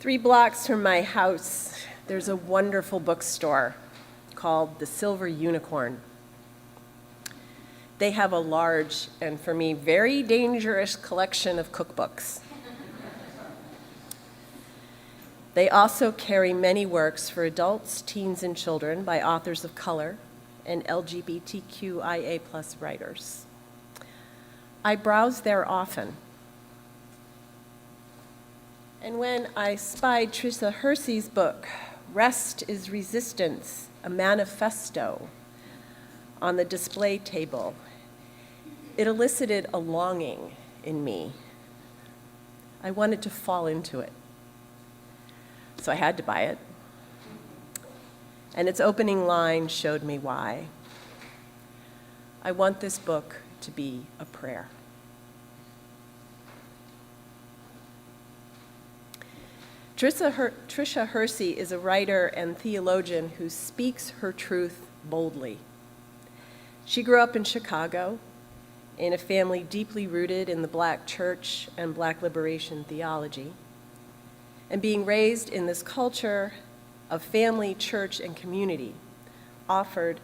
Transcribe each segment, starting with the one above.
3 blocks from my house, there's a wonderful bookstore called the Silver Unicorn. They have a large, and for me, very dangerous collection of cookbooks. They also carry many works for adults, teens, and children by authors of color and LGBTQIA+ writers. I browse there often. And when I spied Tricia Hersey's book, Rest is Resistance, a Manifesto, on the display table, it elicited a longing in me. I wanted to fall into it. So I had to buy it. And its opening line showed me why. I want this book to be a prayer. Tricia Hersey is a writer and theologian who speaks her truth boldly. She grew up in Chicago in a family deeply rooted in the Black church and Black liberation theology. And being raised in this culture of family, church, and community offered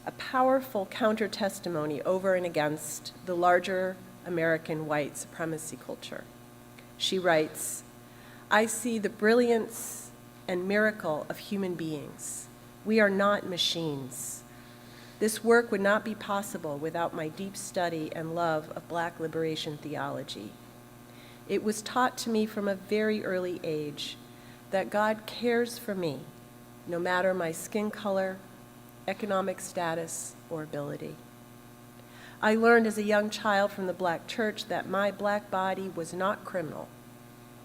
a powerful counter-testimony over and against the larger American white supremacy culture. She writes, I see the brilliance and miracle of human beings. We are not machines. This work would not be possible without my deep study and love of Black liberation theology. It was taught to me from a very early age that God cares for me, no matter my skin color, economic status, or ability. I learned as a young child from the Black church that my Black body was not criminal,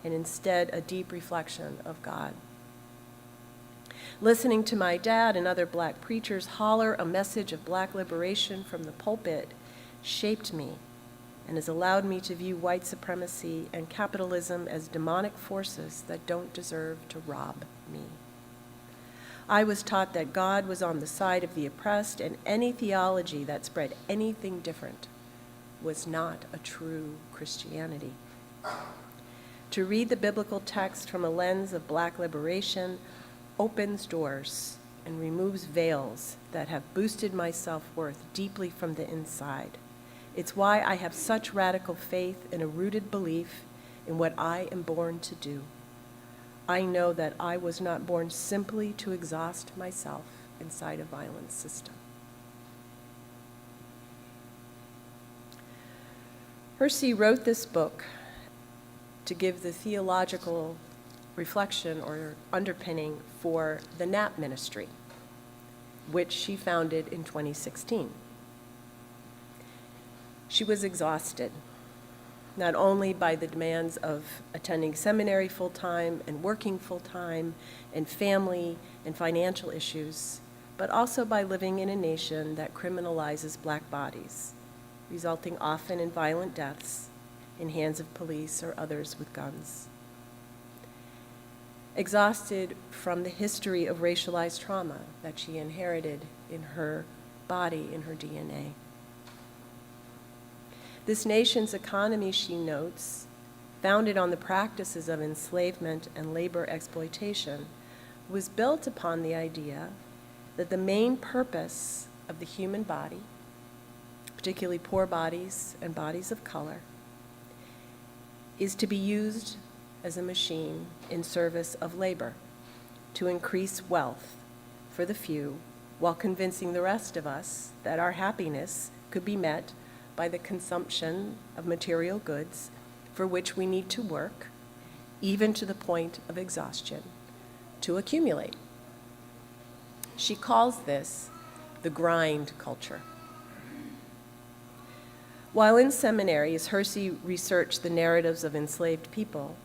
and instead a deep reflection of God. Listening to my dad and other Black preachers holler a message of Black liberation from the pulpit shaped me and has allowed me to view white supremacy and capitalism as demonic forces that don't deserve to rob me. I was taught that God was on the side of the oppressed, and any theology that spread anything different was not a true Christianity. To read the biblical text from a lens of Black liberation opens doors and removes veils that have boosted my self-worth deeply from the inside. It's why I have such radical faith and a rooted belief in what I am born to do. I know that I was not born simply to exhaust myself inside a violent system. Hersey wrote this book to give the theological reflection or underpinning for the NAP ministry, which she founded in 2016. She was exhausted, not only by the demands of attending seminary full-time and working full-time and family and financial issues, but also by living in a nation that criminalizes Black bodies, resulting often in violent deaths in hands of police or others with guns. Exhausted from the history of racialized trauma that she inherited in her body, in her DNA. This nation's economy, she notes, founded on the practices of enslavement and labor exploitation, was built upon the idea that the main purpose of the human body, particularly poor bodies and bodies of color, is to be used as a machine in service of labor to increase wealth for the few while convincing the rest of us that our happiness could be met by the consumption of material goods for which we need to work, even to the point of exhaustion, to accumulate. She calls this the grind culture. While in seminary, as Hersey researched the narratives of enslaved people,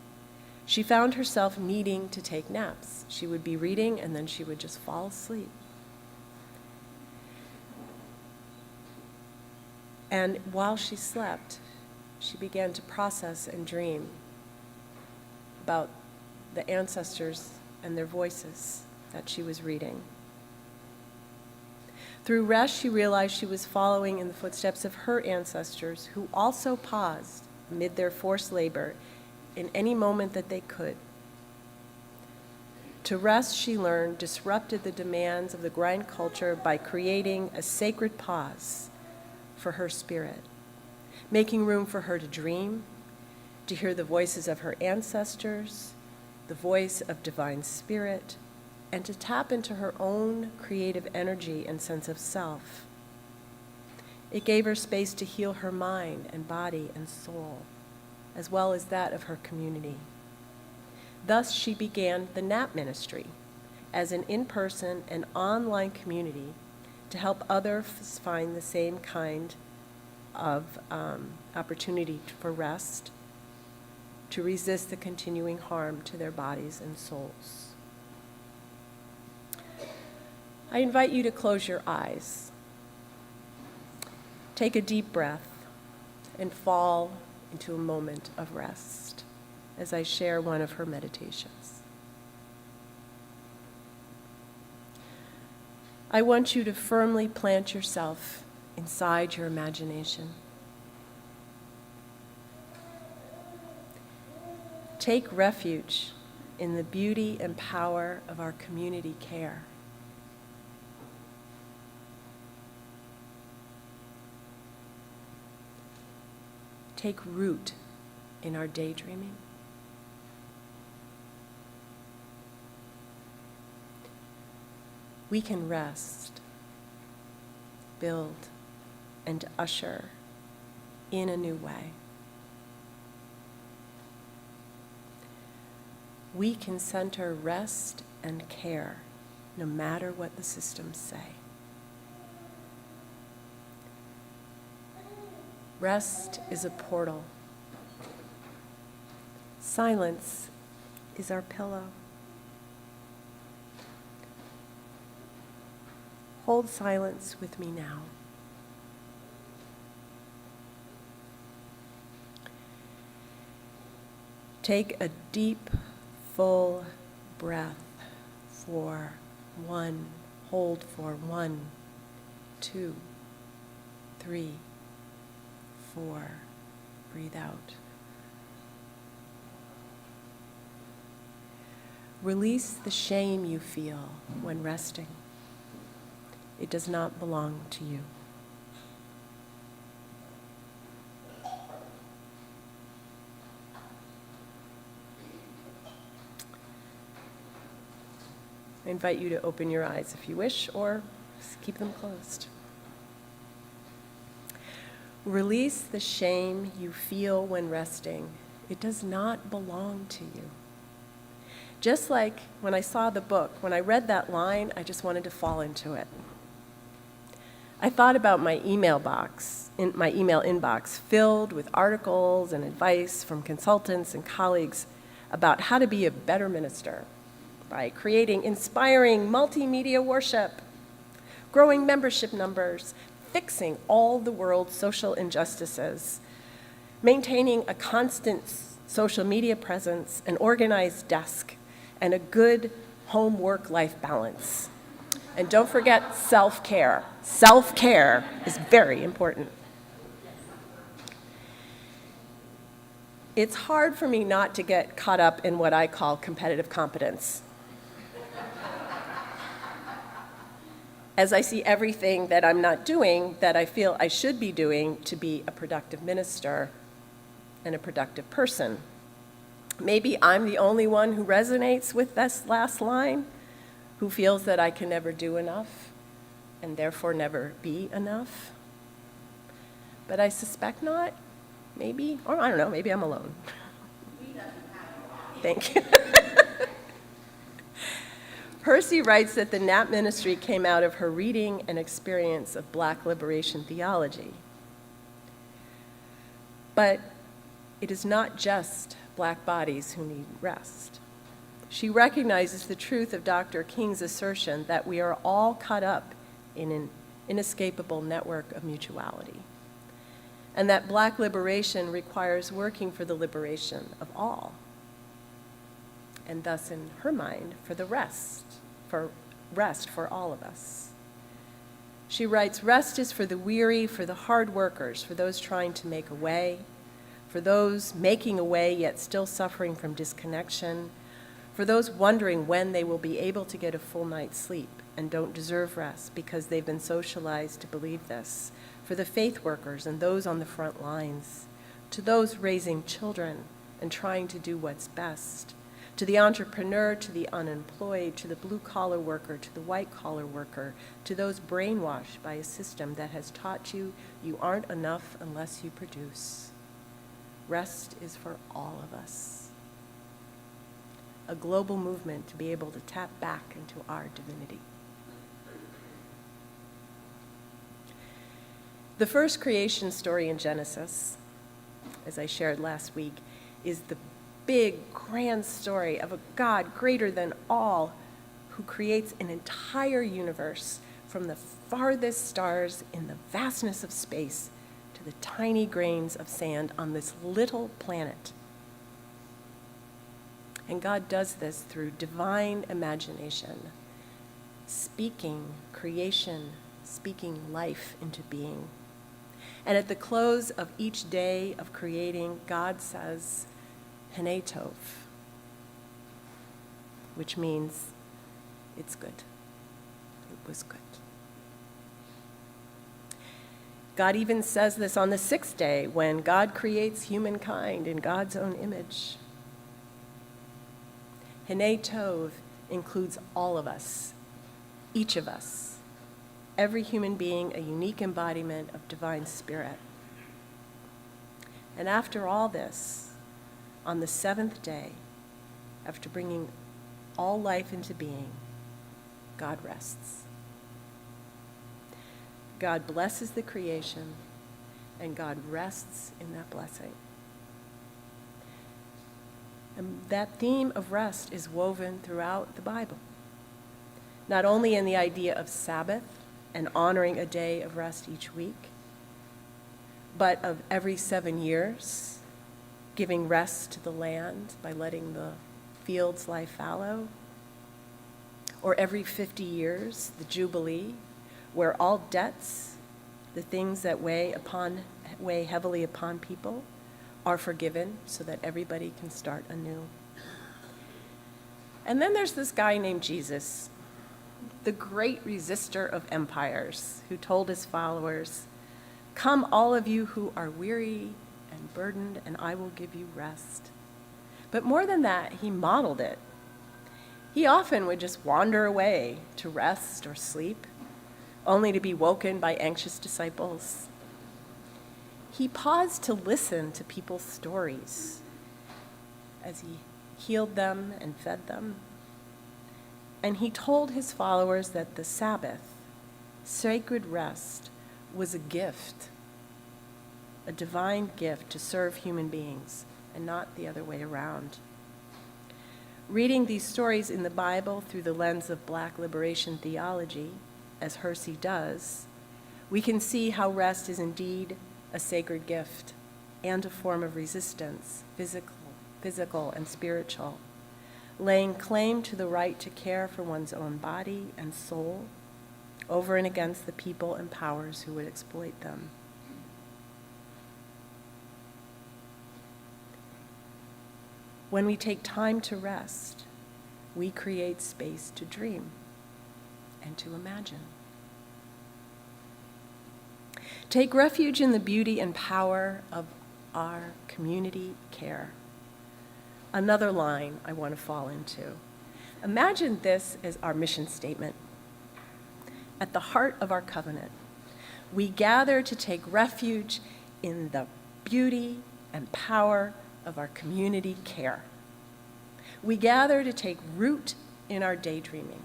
she found herself needing to take naps. She would be reading and then she would just fall asleep. And while she slept, she began to process and dream about the ancestors and their voices that she was reading. Through rest, she realized she was following in the footsteps of her ancestors, who also paused amid their forced labor in any moment that they could To rest, she learned, disrupted the demands of the grind culture by creating a sacred pause for her spirit, making room for her to dream, to hear the voices of her ancestors, the voice of divine spirit, and to tap into her own creative energy and sense of self. It gave her space to heal her mind and body and soul, as well as that of her community. Thus, she began the NAP ministry as an in-person and online community to help others find the same kind of opportunity for rest, to resist the continuing harm to their bodies and souls. I invite you to close your eyes. Take a deep breath and fall into a moment of rest as I share one of her meditations. I want you to firmly plant yourself inside your imagination. Take refuge in the beauty and power of our community care. Take root in our daydreaming. We can rest, build, and usher in a new way. We can center rest and care no matter what the systems say. Rest is a portal. Silence is our pillow. Hold silence with me now. Take a deep, full breath for 1. Hold for 1, 2, 3, 4. Breathe out. Release the shame you feel when resting. It does not belong to you. I invite you to open your eyes if you wish, or keep them closed. Release the shame you feel when resting. It does not belong to you. Just like when I saw the book, when I read that line, I just wanted to fall into it. I thought about my email inbox filled with articles and advice from consultants and colleagues about how to be a better minister by creating inspiring multimedia worship, growing membership numbers, fixing all the world's social injustices, maintaining a constant social media presence, an organized desk, and a good home-work-life balance. And don't forget self-care. Self-care is very important. It's hard for me not to get caught up in what I call competitive competence. As I see everything that I'm not doing that I feel I should be doing to be a productive minister and a productive person. Maybe I'm the only one who resonates with this last line, who feels that I can never do enough and therefore never be enough. But I suspect not, maybe, or I don't know, maybe I'm alone. Thank you. Percy writes that the NAP ministry came out of her reading and experience of Black liberation theology. But it is not just Black bodies who need rest. She recognizes the truth of Dr. King's assertion that we are all caught up in an inescapable network of mutuality, and that Black liberation requires working for the liberation of all, and thus, in her mind, for rest for all of us. She writes, rest is for the weary, for the hard workers, for those trying to make a way, for those making a way yet still suffering from disconnection, For those wondering when they will be able to get a full night's sleep and don't deserve rest because they've been socialized to believe this. For the faith workers and those on the front lines. To those raising children and trying to do what's best. To the entrepreneur, to the unemployed, to the blue-collar worker, to the white-collar worker, to those brainwashed by a system that has taught you you aren't enough unless you produce. Rest is for all of us. A global movement to be able to tap back into our divinity. The first creation story in Genesis, as I shared last week, is the big, grand story of a God greater than all who creates an entire universe from the farthest stars in the vastness of space to the tiny grains of sand on this little planet. And God does this through divine imagination, speaking creation, speaking life into being. And at the close of each day of creating, God says, Hene Tov, which means it's good. It was good. God even says this on the sixth day when God creates humankind in God's own image. Hene Tov includes all of us, each of us, every human being a unique embodiment of divine spirit. And after all this, on the seventh day, after bringing all life into being, God rests. God blesses the creation, and God rests in that blessing. And that theme of rest is woven throughout the Bible, not only in the idea of Sabbath and honoring a day of rest each week, but of every 7 years, giving rest to the land by letting the fields lie fallow, or every 50 years, the Jubilee, where all debts, the things that weigh heavily upon people, are forgiven so that everybody can start anew. And then there's this guy named Jesus, the great resistor of empires, who told his followers, "Come, all of you who are weary and burdened, and I will give you rest." But more than that, he modeled it. He often would just wander away to rest or sleep, only to be woken by anxious disciples. He paused to listen to people's stories as he healed them and fed them. And he told his followers that the Sabbath, sacred rest, was a gift, a divine gift to serve human beings, and not the other way around. Reading these stories in the Bible through the lens of Black liberation theology, as Hersey does, we can see how rest is indeed a sacred gift and a form of resistance, physical and spiritual, laying claim to the right to care for one's own body and soul over and against the people and powers who would exploit them. When we take time to rest, we create space to dream and to imagine. Take refuge in the beauty and power of our community care. Another line I want to fall into. Imagine this as our mission statement. At the heart of our covenant, we gather to take refuge in the beauty and power of our community care. We gather to take root in our daydreaming,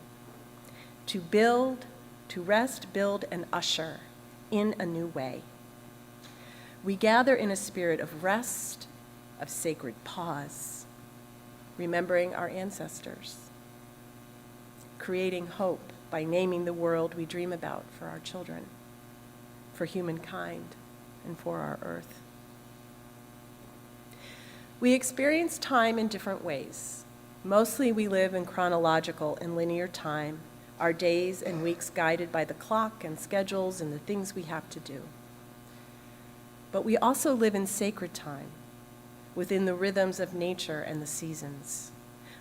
to build, to rest, build, and usher in a new way. We gather in a spirit of rest, of sacred pause, remembering our ancestors, creating hope by naming the world we dream about for our children, for humankind, and for our earth. We experience time in different ways. Mostly we live in chronological and linear time, our days and weeks guided by the clock and schedules and the things we have to do. But we also live in sacred time, within the rhythms of nature and the seasons.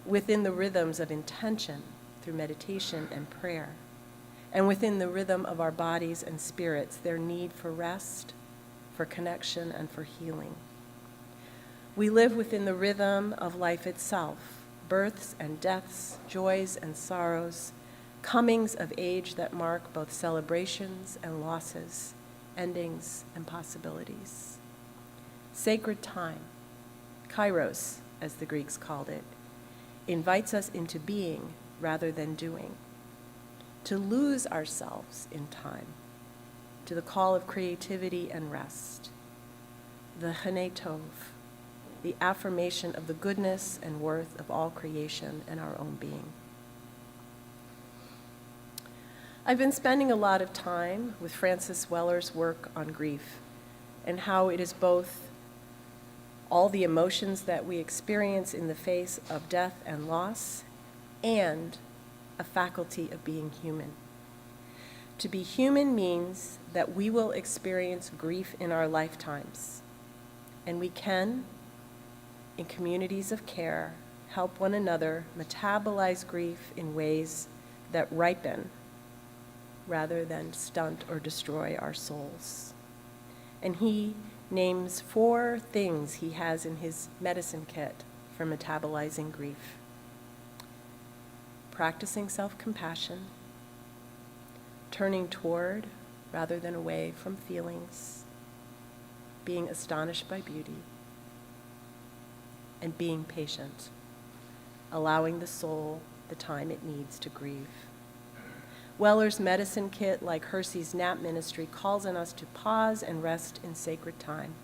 within the rhythms of intention through meditation and prayer, and within the rhythm of our bodies and spirits, their need for rest, for connection, and for healing. We live within the rhythm of life itself, births and deaths, joys and sorrows, comings of age that mark both celebrations and losses, endings and possibilities. Sacred time, kairos, as the Greeks called it, invites us into being rather than doing, to lose ourselves in time, to the call of creativity and rest, the Chane Tov, the affirmation of the goodness and worth of all creation and our own being. I've been spending a lot of time with Francis Weller's work on grief and how it is both all the emotions that we experience in the face of death and loss and a faculty of being human. To be human means that we will experience grief in our lifetimes, and we can, in communities of care, help one another metabolize grief in ways that ripen rather than stunt or destroy our souls. And he names 4 things he has in his medicine kit for metabolizing grief: practicing self-compassion, turning toward rather than away from feelings, being astonished by beauty, and being patient, allowing the soul the time it needs to grieve. Weller's medicine kit, like Hersey's nap ministry, calls on us to pause and rest in sacred time,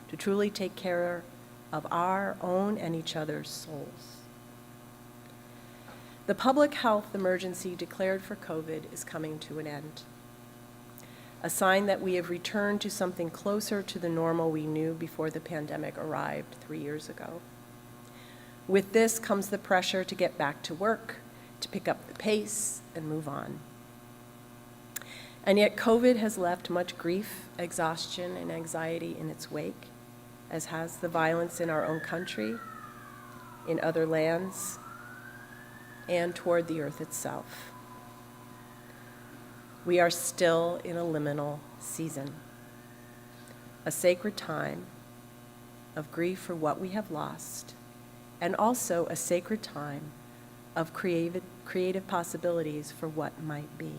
to truly take care of our own and each other's souls. The public health emergency declared for COVID is coming to an end, a sign that we have returned to something closer to the normal we knew before the pandemic arrived 3 years ago. With this comes the pressure to get back to work, to pick up the pace and move on. And yet COVID has left much grief, exhaustion, and anxiety in its wake, as has the violence in our own country, in other lands, and toward the earth itself. We are still in a liminal season, a sacred time of grief for what we have lost, and also a sacred time of creative possibilities for what might be.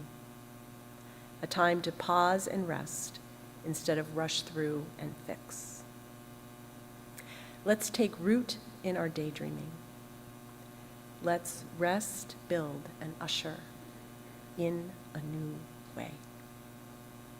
A time to pause and rest instead of rush through and fix. Let's take root in our daydreaming. Let's rest, build, and usher in a new